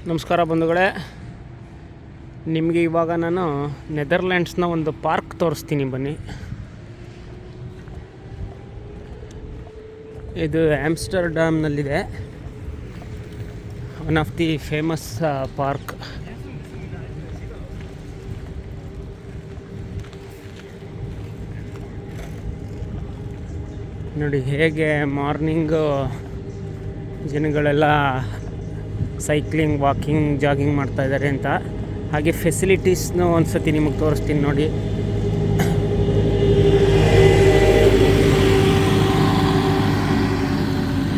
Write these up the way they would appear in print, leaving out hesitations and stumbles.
ನಮಸ್ಕಾರ ಬಂಧುಗಳೇ, ನಿಮಗೆ ಇವಾಗ ನಾನು ನೆದರ್ಲ್ಯಾಂಡ್ಸ್ನ ಒಂದು ಪಾರ್ಕ್ ತೋರಿಸ್ತೀನಿ ಬನ್ನಿ. ಇದು ಆಮ್ಸ್ಟರ್ಡ್ಯಾಮ್ನಲ್ಲಿದೆ, one of the famous park. ನೋಡಿ ಹೇಗೆ ಮಾರ್ನಿಂಗು ಜನಗಳೆಲ್ಲ ಸೈಕ್ಲಿಂಗ್, ವಾಕಿಂಗ್, ಜಾಗಿಂಗ್ ಮಾಡ್ತಾಯಿದ್ದಾರೆ ಅಂತ. ಹಾಗೆ ಫೆಸಿಲಿಟೀಸ್ನೂ ಒಂದು ಸತಿ ನಿಮಗೆ ತೋರಿಸ್ತೀನಿ ನೋಡಿ.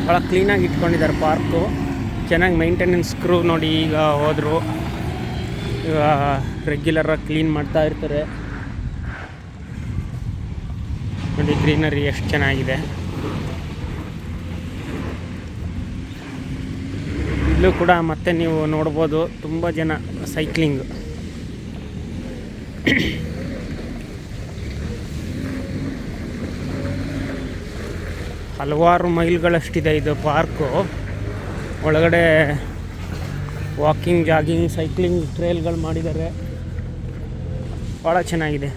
ಭಾಳ ಕ್ಲೀನಾಗಿ ಇಟ್ಕೊಂಡಿದ್ದಾರೆ ಪಾರ್ಕು, ಚೆನ್ನಾಗಿ ಮೈಂಟೆನೆನ್ಸ್ ಕ್ರೂ ನೋಡಿ. ಈಗ ಹೋದರು, ಈಗ ರೆಗ್ಯುಲರಾಗಿ ಕ್ಲೀನ್ ಮಾಡ್ತಾ ಇರ್ತಾರೆ ನೋಡಿ. ಗ್ರೀನರಿ ಎಷ್ಟು ಚೆನ್ನಾಗಿದೆ. ಇಲ್ಲೂ ಕೂಡ ಮತ್ತೆ ನೀವು ನೋಡ್ಬೋದು ತುಂಬ ಜನ ಸೈಕ್ಲಿಂಗ್. ಹಲವಾರು ಮೈಲ್ಗಳಷ್ಟಿದೆ ಇದು ಪಾರ್ಕು. ಒಳಗಡೆ ವಾಕಿಂಗ್, ಜಾಗಿಂಗ್, ಸೈಕ್ಲಿಂಗ್ ಟ್ರೇಲ್ಗಳು ಮಾಡಿದ್ದಾರೆ, ಭಾಳ ಚೆನ್ನಾಗಿದೆ.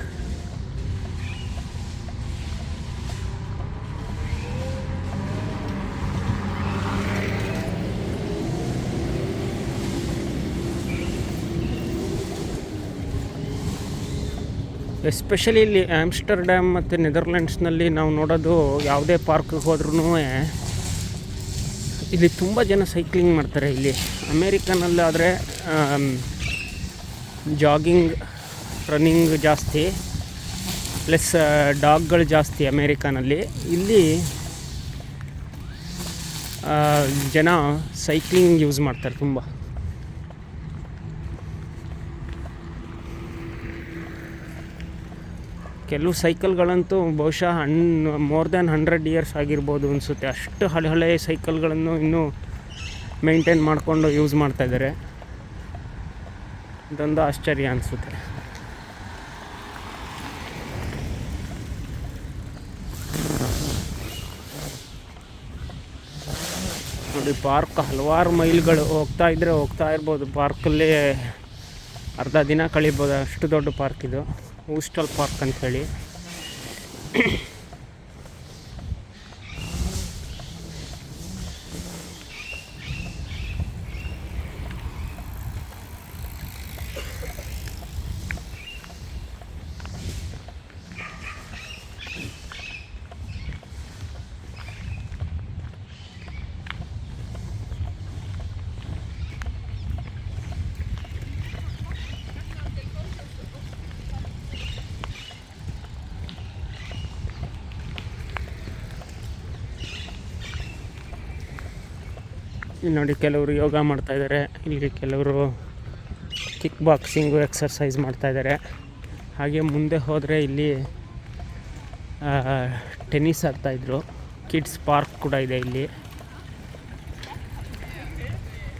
ಎಸ್ಪೆಷಲಿ ಇಲ್ಲಿ ಆಮ್ಸ್ಟರ್ಡ್ಯಾಮ್ ಮತ್ತು ನೆದರ್ಲ್ಯಾಂಡ್ಸ್ನಲ್ಲಿ ನಾವು ನೋಡೋದು, ಯಾವುದೇ ಪಾರ್ಕಿಗೆ ಹೋದ್ರೂ ಇಲ್ಲಿ ತುಂಬ ಜನ ಸೈಕ್ಲಿಂಗ್ ಮಾಡ್ತಾರೆ. ಇಲ್ಲಿ ಅಮೇರಿಕನಲ್ಲಾದರೆ ಜಾಗಿಂಗ್, ರನ್ನಿಂಗ್ ಜಾಸ್ತಿ, ಪ್ಲಸ್ ಡಾಗ್ಗಳು ಜಾಸ್ತಿ ಅಮೇರಿಕನಲ್ಲಿ. ಇಲ್ಲಿ ಜನ ಸೈಕ್ಲಿಂಗ್ ಯೂಸ್ ಮಾಡ್ತಾರೆ ತುಂಬ. ಕೆಲವು ಸೈಕಲ್ಗಳಂತೂ ಬಹುಶಃ ಮೋರ್ ದ್ಯಾನ್ 100 ಇಯರ್ಸ್ ಆಗಿರ್ಬೋದು ಅನಿಸುತ್ತೆ. ಅಷ್ಟು ಹಳೆ ಸೈಕಲ್ಗಳನ್ನು ಇನ್ನೂ ಮೇಂಟೈನ್ ಮಾಡಿಕೊಂಡು ಯೂಸ್ ಮಾಡ್ತಾಯಿದ್ದಾರೆ. ಇದೊಂದು ಆಶ್ಚರ್ಯ ಅನಿಸುತ್ತೆ. ನೋಡಿ, ಪಾರ್ಕ್ ಹಲವಾರು ಮೈಲ್ಗಳು ಹೋಗ್ತಾ ಇರ್ಬೋದು. ಪಾರ್ಕಲ್ಲಿ ಅರ್ಧ ದಿನ ಕಳೀಬೋದು, ಅಷ್ಟು ದೊಡ್ಡ ಪಾರ್ಕ್ ಇದು. ಊಸ್ಟಲ್ ಪಾರ್ಕ್ ಅಂಥೇಳಿ. ಇಲ್ಲಿ ನೋಡಿ, ಕೆಲವರು ಯೋಗ ಮಾಡ್ತಾಯಿದ್ದಾರೆ, ಇಲ್ಲಿ ಕೆಲವರು ಕಿಕ್ ಬಾಕ್ಸಿಂಗು ಎಕ್ಸರ್ಸೈಸ್ ಮಾಡ್ತಾಯಿದ್ದಾರೆ. ಹಾಗೆ ಮುಂದೆ ಹೋದರೆ ಇಲ್ಲಿ ಟೆನ್ನಿಸ್ ಆಡ್ತಾಯಿದ್ರು. ಕಿಡ್ಸ್ ಪಾರ್ಕ್ ಕೂಡ ಇದೆ ಇಲ್ಲಿ.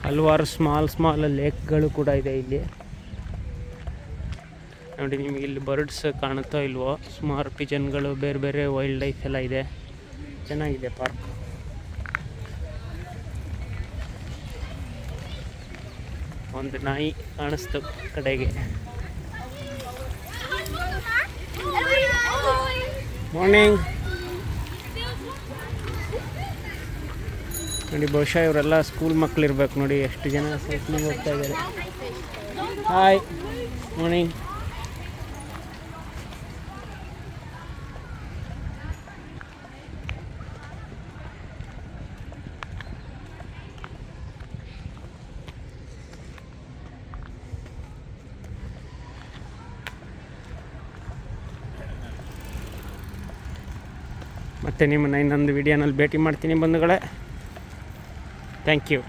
ಹಲವಾರು ಸ್ಮಾಲ್ ಲೇಕ್ಗಳು ಕೂಡ ಇದೆ ಇಲ್ಲಿ ನೋಡಿ. ನಿಮಗೆ ಇಲ್ಲಿ ಬರ್ಡ್ಸ್ ಕಾಣುತ್ತೋ ಇಲ್ವೋ, ಸುಮಾರು ಪಿಜನ್ಗಳು, ಬೇರೆ ವೈಲ್ಡ್ ಲೈಫ್ ಎಲ್ಲ ಇದೆ. ಚೆನ್ನಾಗಿದೆ ಪಾರ್ಕ್. ಒಂದು ನಾಯಿ ಕಾಣಿಸ್ತು ಕಡೆಗೆ. ಮಾರ್ನಿಂಗ್ ನೋಡಿ, ಬಹುಶಃ ಇವರೆಲ್ಲ ಸ್ಕೂಲ್ ಮಕ್ಕಳಿರ್ಬೇಕು ನೋಡಿ, ಎಷ್ಟು ಜನ ಸೈಕ್ಲಿಂಗ್ ಹೋಗ್ತಾ ಇದ್ದಾರೆ. Hi, morning. ಮತ್ತು ನಿಮ್ಮನ್ನು ಇನ್ನೊಂದು ವಿಡಿಯೋನಲ್ಲಿ ಭೇಟಿ ಮಾಡ್ತೀನಿ ಬಂಧುಗಳೇ. Thank you.